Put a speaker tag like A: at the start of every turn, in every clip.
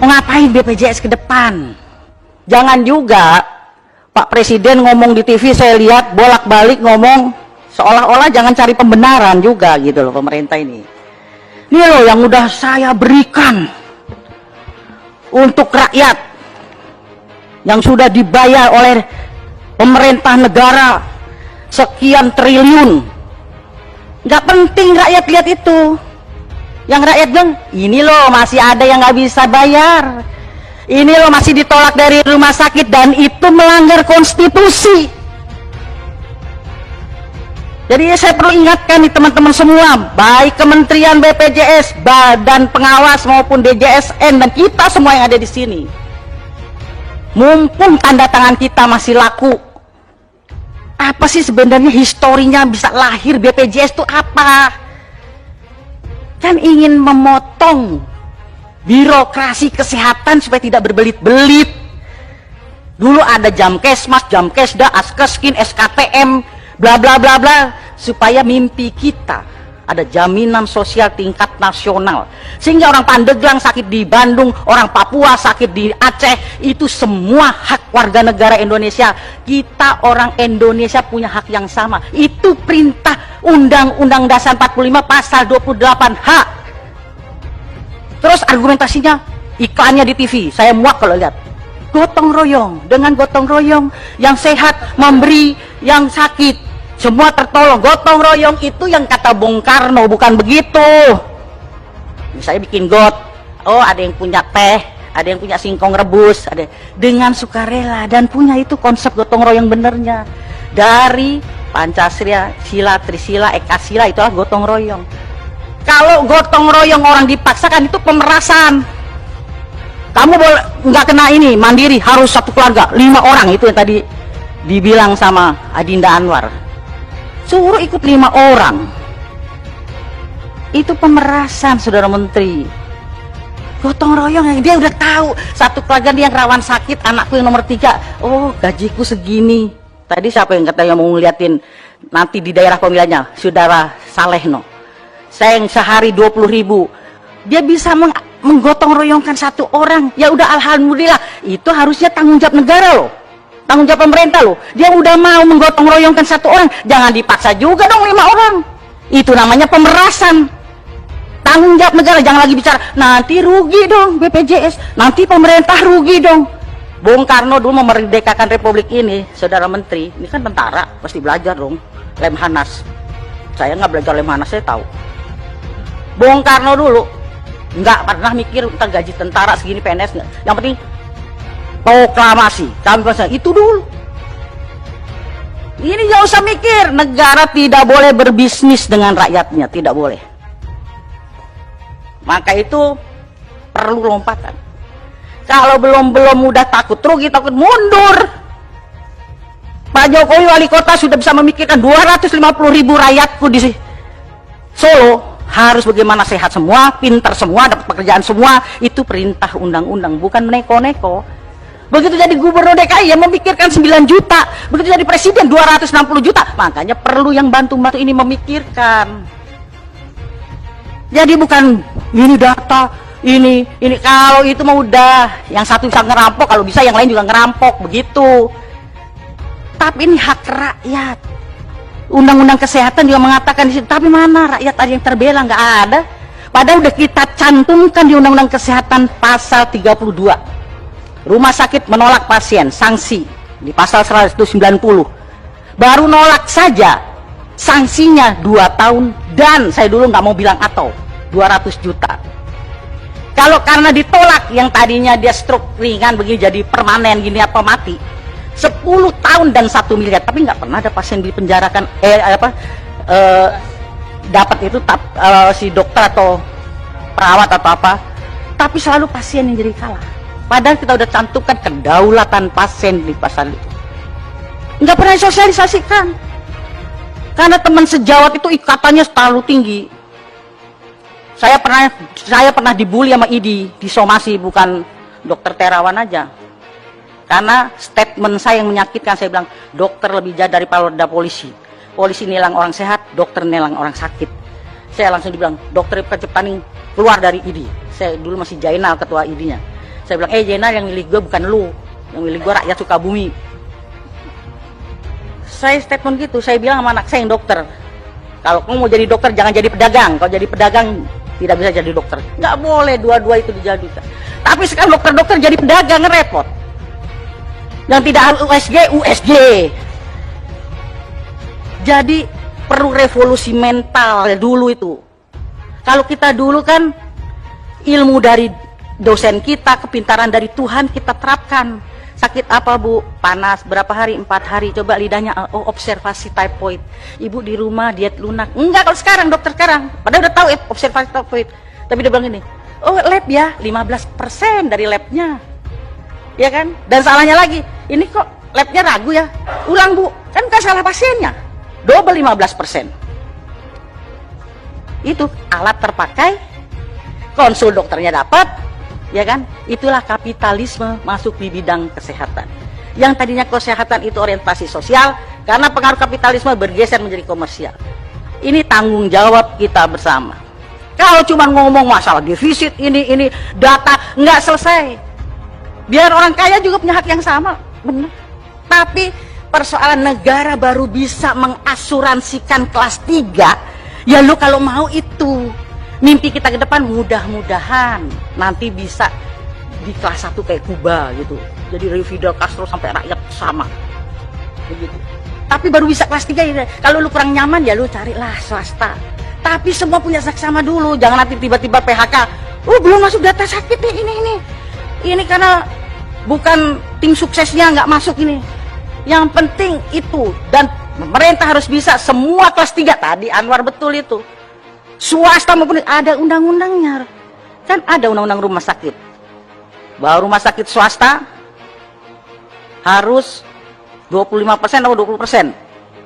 A: Mau ngapain BPJS ke depan? Jangan juga Pak Presiden ngomong di TV, saya lihat bolak-balik ngomong seolah-olah jangan cari pembenaran juga gitu loh pemerintah ini. Ini loh yang udah saya berikan untuk rakyat, yang sudah dibayar oleh pemerintah negara sekian triliun. Nggak penting rakyat lihat itu. Yang rakyat bilang, ini loh masih ada yang nggak bisa bayar, ini loh masih ditolak dari rumah sakit, dan itu melanggar konstitusi. Jadi saya perlu ingatkan nih teman-teman semua, baik Kementerian BPJS, Badan Pengawas maupun DJSN, dan kita semua yang ada di sini, mumpung tanda tangan kita masih laku, apa sih sebenarnya historinya bisa lahir BPJS itu apa? Kan ingin memotong birokrasi kesehatan supaya tidak berbelit-belit. Dulu ada Jamkesmas, Jamkesda, Askeskin, SKTM, bla bla bla bla, supaya mimpi kita ada jaminan sosial tingkat nasional, sehingga orang Pandeglang sakit di Bandung, orang Papua sakit di Aceh, itu semua hak warga negara Indonesia. Kita orang Indonesia punya hak yang sama. Itu perintah Undang-Undang Dasar 45 pasal 28H. Terus argumentasinya, iklannya di TV, saya muak kalau lihat gotong royong. Dengan gotong royong, yang sehat memberi yang sakit, semua tertolong. Gotong royong itu yang kata Bung Karno, bukan begitu. Misalnya bikin got, oh ada yang punya teh, ada yang punya singkong rebus, ada dengan sukarela, dan punya itu konsep gotong royong benernya. Dari Pancasila, Sila, Trisila, Ekasila, itulah gotong royong. Kalau gotong royong orang dipaksakan, itu pemerasan. Kamu boleh nggak kena ini, mandiri, harus satu keluarga, 5 orang, itu yang tadi dibilang sama Adinda Anwar. Suruh ikut 5 orang, itu pemerasan, saudara menteri. Gotong royong yang dia udah tahu satu keluarga dia yang rawan sakit, anakku yang nomor 3, oh gajiku segini. Tadi siapa yang katanya mau ngeliatin nanti di daerah pemilihannya, saudara Salehno, saya yang sehari 20.000, dia bisa menggotong royongkan 1 orang, ya udah alhamdulillah. Itu harusnya tanggung jawab negara loh, tanggung jawab pemerintah loh. Dia udah mau menggotong royongkan 1 orang, jangan dipaksa juga dong 5 orang. Itu namanya pemerasan. Tanggung jawab negara, jangan lagi bicara nanti rugi dong BPJS, nanti pemerintah rugi dong. Bung Karno dulu memerdekakan republik ini, saudara menteri, ini kan tentara, pasti belajar dong Lemhanas. Saya nggak belajar Lemhanas, saya tahu. Bung Karno dulu nggak pernah mikir tentang gaji tentara segini, PNS, yang penting proklamasi, itu dulu. Ini nggak usah mikir, negara tidak boleh berbisnis dengan rakyatnya, tidak boleh. Maka itu perlu lompatan. Kalau belum udah takut rugi, takut mundur. Pak Jokowi wali kota sudah bisa memikirkan 250.000 rakyatku di Solo harus bagaimana sehat semua, pintar semua, dapat pekerjaan semua. Itu perintah undang-undang, bukan neko-neko. Begitu jadi gubernur DKI yang memikirkan 9 juta, begitu jadi presiden 260 juta. Makanya perlu yang bantu-bantu ini memikirkan. Jadi bukan ini data, ini kalau itu mau udah yang satu bisa ngerampok, kalau bisa yang lain juga ngerampok, begitu. Tapi ini hak rakyat. Undang-undang kesehatan juga mengatakan di situ, tapi mana rakyat ada yang terbela? Nggak ada. Padahal udah kita cantumkan di Undang-Undang Kesehatan pasal 32. Rumah sakit menolak pasien, sanksi di pasal 190. Baru nolak saja sanksinya 2 tahun, dan saya dulu nggak mau bilang atau 200 juta. Kalau karena ditolak yang tadinya dia stroke ringan begini jadi permanen gini apa mati, 10 tahun dan 1 miliar. Tapi nggak pernah ada pasien dipenjarakan dapat itu si dokter atau perawat atau apa, tapi selalu pasien yang jadi kalah. Padahal kita udah cantumkan kedaulatan pasien di pasal itu, nggak pernah disosialisasikan. Karena teman sejawat itu ikatannya terlalu tinggi. Saya pernah dibully sama ID di somasi, bukan dokter Terawan aja. Karena statement saya yang menyakitkan, saya bilang dokter lebih jahat daripada polisi. Polisi nilang orang sehat, dokter nilang orang sakit. Saya langsung dibilang dokter kecepatan keluar dari ID. Saya dulu masih Jainal ketua ID-nya. Saya bilang, Jenal, yang milih gue bukan lu, yang milih gue rakyat Sukabumi. Saya statement gitu, saya bilang sama anak saya yang dokter, kalau kamu mau jadi dokter jangan jadi pedagang, kalau jadi pedagang tidak bisa jadi dokter. Nggak boleh dua-dua itu dijadikan. Tapi sekarang dokter-dokter jadi pedagang, repot. Yang tidak harus USG, USG. Jadi perlu revolusi mental dulu itu. Kalau kita dulu kan ilmu dari dosen kita, kepintaran dari Tuhan kita terapkan. Sakit apa Bu? Panas, berapa hari? 4 hari. Coba lidahnya, oh observasi typhoid. Ibu di rumah diet lunak. Enggak kalau sekarang, dokter sekarang. Padahal udah tahu observasi typhoid. Tapi dia bilang ini, oh lab ya, 15% dari labnya. Ya kan? Dan salahnya lagi, ini kok labnya ragu ya? Ulang Bu, kan bukan salah pasiennya. Double 15%. Itu alat terpakai, konsul dokternya dapat, ya kan? Itulah kapitalisme masuk di bidang kesehatan. Yang tadinya kesehatan itu orientasi sosial, karena pengaruh kapitalisme bergeser menjadi komersial. Ini tanggung jawab kita bersama. Kalau cuma ngomong masalah defisit ini data, nggak selesai. Biar orang kaya juga punya hak yang sama, benar. Tapi persoalan negara baru bisa mengasuransikan kelas 3, ya lu kalau mau itu. Mimpi kita ke depan mudah-mudahan nanti bisa di kelas 1 kayak Kuba gitu. Jadi dari Fidel Castro sampai rakyat sama. Begitu. Tapi baru bisa kelas 3 ya. Kalau lu kurang nyaman ya lu carilah swasta. Tapi semua punya saksama dulu. Jangan nanti tiba-tiba PHK. Oh belum masuk data sakit nih ini. Ini karena bukan tim suksesnya nggak masuk ini. Yang penting itu. Dan pemerintah harus bisa semua kelas 3. Tadi Anwar betul itu. Swasta maupun ada undang-undangnya. Kan ada undang-undang rumah sakit. Bahwa rumah sakit swasta harus 25% atau 20%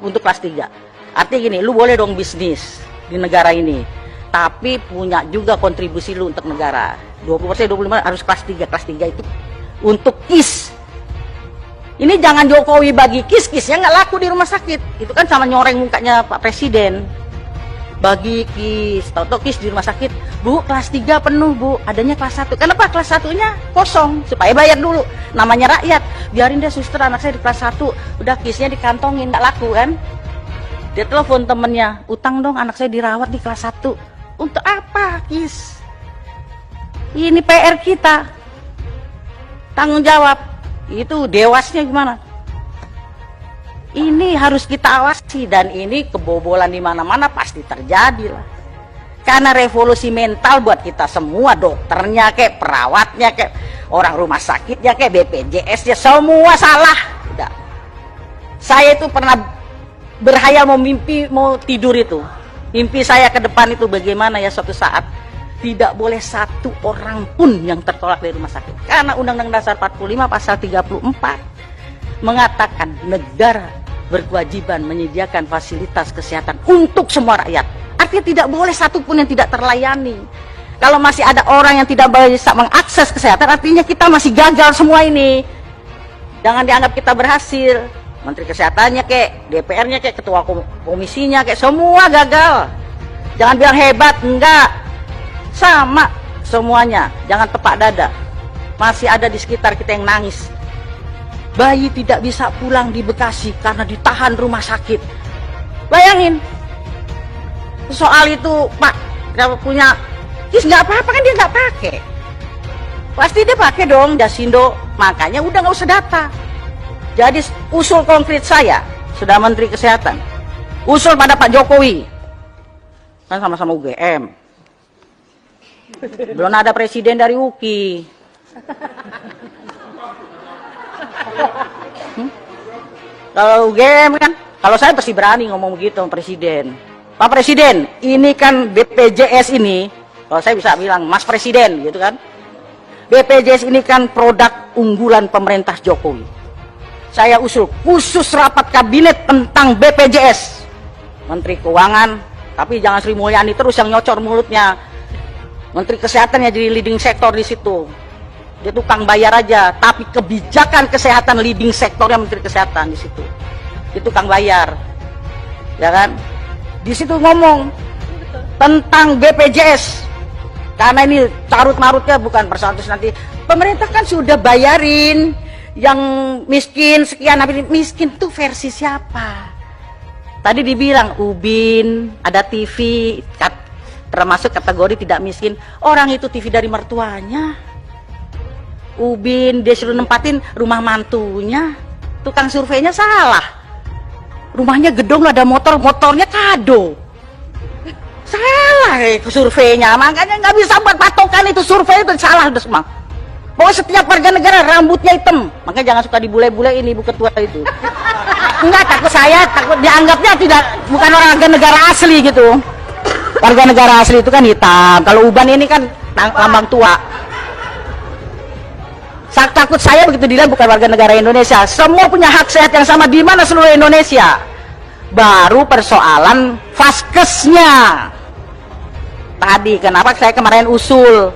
A: untuk kelas 3. Artinya gini, lu boleh dong bisnis di negara ini, tapi punya juga kontribusi lu untuk negara. 20%, 25% harus kelas 3. Kelas 3 itu untuk KIS. Ini jangan Jokowi bagi KIS-KISnya nggak laku di rumah sakit. Itu kan sama nyoreng mukanya Pak Presiden. Bagi KIS, tahu-tahu KIS di rumah sakit, Bu, kelas 3 penuh Bu, adanya kelas 1. Kenapa kelas 1-nya kosong? Supaya bayar dulu, namanya rakyat. Biarin deh suster, anak saya di kelas 1, udah KIS-nya dikantongin, nggak laku kan? Dia telepon temennya, utang dong anak saya dirawat di kelas 1. Untuk apa KIS? Ini PR kita. Tanggung jawab. Itu dewasnya gimana? Ini harus kita awasi, dan ini kebobolan di mana-mana pasti terjadi lah. Karena revolusi mental buat kita semua, dokternya kayak perawatnya kayak orang rumah sakitnya kayak BPJS-nya semua salah. Udah. Saya itu pernah berhayal mau tidur itu. Mimpi saya ke depan itu bagaimana ya suatu saat tidak boleh satu orang pun yang tertolak dari rumah sakit. Karena Undang-Undang Dasar 45 pasal 34 mengatakan negara berkewajiban menyediakan fasilitas kesehatan untuk semua rakyat. Artinya tidak boleh satu pun yang tidak terlayani. Kalau masih ada orang yang tidak bisa mengakses kesehatan, artinya kita masih gagal semua ini. Jangan dianggap kita berhasil. Menteri Kesehatannya kayak, DPR-nya kayak, ketua komisinya kayak, semua gagal. Jangan bilang hebat, enggak. Sama semuanya, jangan tepak dada. Masih ada di sekitar kita yang nangis. Bayi tidak bisa pulang di Bekasi karena ditahan rumah sakit. Bayangin. Soal itu, Pak, kalau punya KIS nggak apa-apa kan dia nggak pakai. Pasti dia pakai dong Jasindo. Makanya udah nggak usah data. Jadi usul konkret saya, sudah Menteri Kesehatan, usul pada Pak Jokowi. Kan sama-sama UGM. Belum ada presiden dari UKI. Kalau UGM kan, kalau saya pasti berani ngomong begitu sama Presiden. Pak Presiden, ini kan BPJS ini, kalau saya bisa bilang Mas Presiden gitu kan, BPJS ini kan produk unggulan pemerintah Jokowi. Saya usul khusus rapat kabinet tentang BPJS, Menteri Keuangan, tapi jangan Sri Mulyani terus yang nyocor mulutnya. Menteri Kesehatan ya jadi leading sektor di situ. Dia tukang bayar aja, tapi kebijakan kesehatan leading sektornya Menteri Kesehatan di situ. Dia tukang bayar, ya kan? Di situ ngomong tentang BPJS, karena ini carut marutnya bukan persoalan nanti Pemerintah kan sudah bayarin yang miskin sekian, tapi miskin tuh versi siapa? Tadi dibilang Ubin, ada TV, termasuk kategori tidak miskin. Orang itu TV dari mertuanya. Ubin dia suruh nempatin rumah mantunya. Tukang surveinya salah. Rumahnya gedung, ada motor, motornya kado. Salah surveinya, makanya nggak bisa buat patokan itu, survei itu salah udah semua. Pokoknya setiap warga negara rambutnya hitam, makanya jangan suka dibule-bule ini ibu ketua itu. Enggak, takut dianggapnya tidak, bukan warga negara asli gitu. Warga negara asli itu kan hitam, kalau uban ini kan lambang tua. Takut saya begitu dilihat bukan warga negara Indonesia. Semua punya hak sehat yang sama di mana seluruh Indonesia. Baru persoalan vaskesnya. Tadi kenapa saya kemarin usul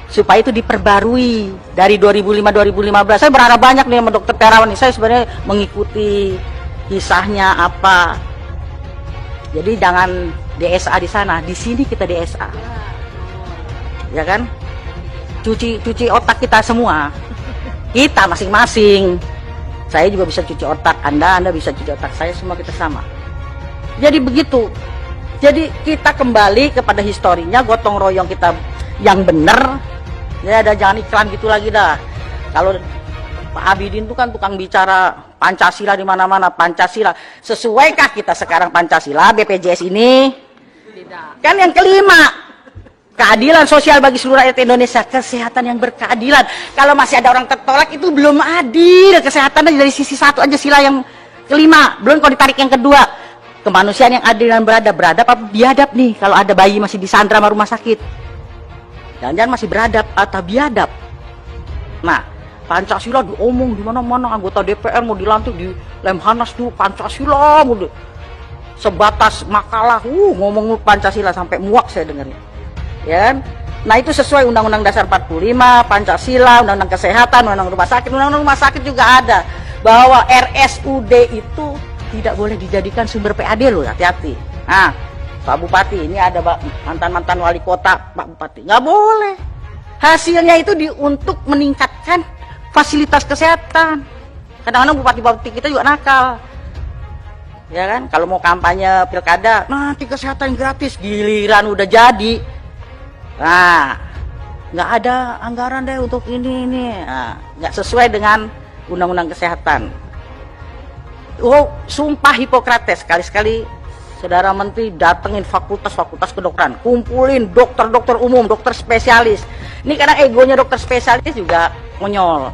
A: supaya itu diperbarui dari 2005-2015. Saya berharap banyak nih sama Dokter Terawan nih. Saya sebenarnya mengikuti kisahnya apa. Jadi jangan DSA di sana, di sini kita DSA. Ya kan? Cuci otak kita semua. Kita masing-masing. Saya juga bisa cuci otak, Anda bisa cuci otak saya, semua kita sama. Jadi begitu. Jadi kita kembali kepada historinya, gotong royong kita yang benar. Ya ada, jangan iklan gitu lagi dah. Kalau Pak Abidin itu kan tukang bicara Pancasila di mana-mana, Pancasila. Sesuaikah kita sekarang Pancasila BPJS ini? Tidak. Kan yang kelima, keadilan sosial bagi seluruh rakyat Indonesia, kesehatan yang berkeadilan. Kalau masih ada orang tertolak itu belum adil. Kesehatan dari sisi satu aja, sila yang kelima. Belum kalau ditarik yang kedua, kemanusiaan yang adil dan beradab apa biadab nih. Kalau ada bayi masih disandra sama rumah sakit, jangan-jangan masih beradab atau biadab. Nah, Pancasila diomong di mana-mana, anggota DPR mau dilantik di Lemhanas tuh Pancasila, sebatas makalah ngomong Pancasila sampai muak saya dengarnya. Ya, nah itu sesuai Undang-Undang Dasar 45, Pancasila, Undang-Undang Kesehatan, Undang-Undang Rumah Sakit. Undang-Undang Rumah Sakit juga ada bahwa RSUD itu tidak boleh dijadikan sumber PAD loh, hati-hati. Nah, Pak Bupati, ini ada mantan-mantan wali kota, Pak Bupati, nggak boleh. Hasilnya itu untuk meningkatkan fasilitas kesehatan. Kadang-kadang bupati-bupati kita juga nakal. Ya kan, kalau mau kampanye pilkada, nanti kesehatan gratis, giliran udah jadi. Nah, nggak ada anggaran deh untuk ini. Nah, nggak sesuai dengan Undang-Undang Kesehatan. Oh, sumpah Hipokrates, sekali-sekali Saudara Menteri datengin fakultas-fakultas kedokteran, kumpulin dokter-dokter umum, dokter spesialis. Ini kadang egonya dokter spesialis juga konyol,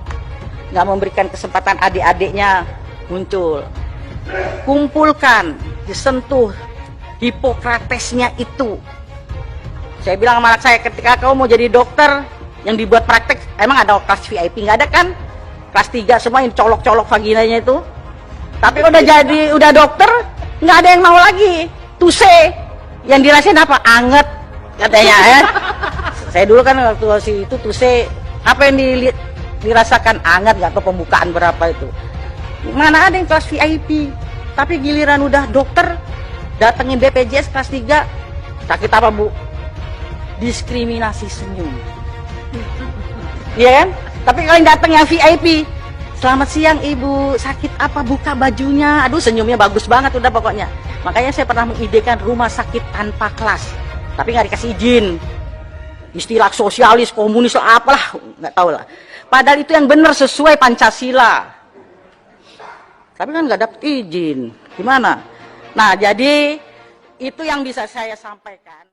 A: nggak memberikan kesempatan adik-adiknya muncul. Kumpulkan, disentuh Hipokratesnya itu. Saya bilang sama anak saya, ketika kau mau jadi dokter yang dibuat praktek, emang ada kelas VIP? Nggak ada kan? Kelas 3 semua yang colok-colok vaginanya itu. Tapi udah dokter, nggak ada yang mau lagi. Tuse, yang dirasain apa? Anget katanya ya. Saya dulu kan waktu itu tuse, apa yang dirasakan anget, nggak tahu pembukaan berapa itu. Mana ada yang kelas VIP? Tapi giliran udah dokter, datengin BPJS kelas 3, sakit apa Bu? Diskriminasi senyum. Iya kan? Tapi kalau yang datang yang VIP, selamat siang Ibu, sakit apa, buka bajunya. Aduh, senyumnya bagus banget udah pokoknya. Makanya saya pernah mengidekan rumah sakit tanpa kelas, tapi nggak dikasih izin. Istilah sosialis, komunis, apalah, nggak tahu lah. Padahal itu yang benar sesuai Pancasila. Tapi kan nggak dapet izin. Gimana? Nah, jadi itu yang bisa saya sampaikan.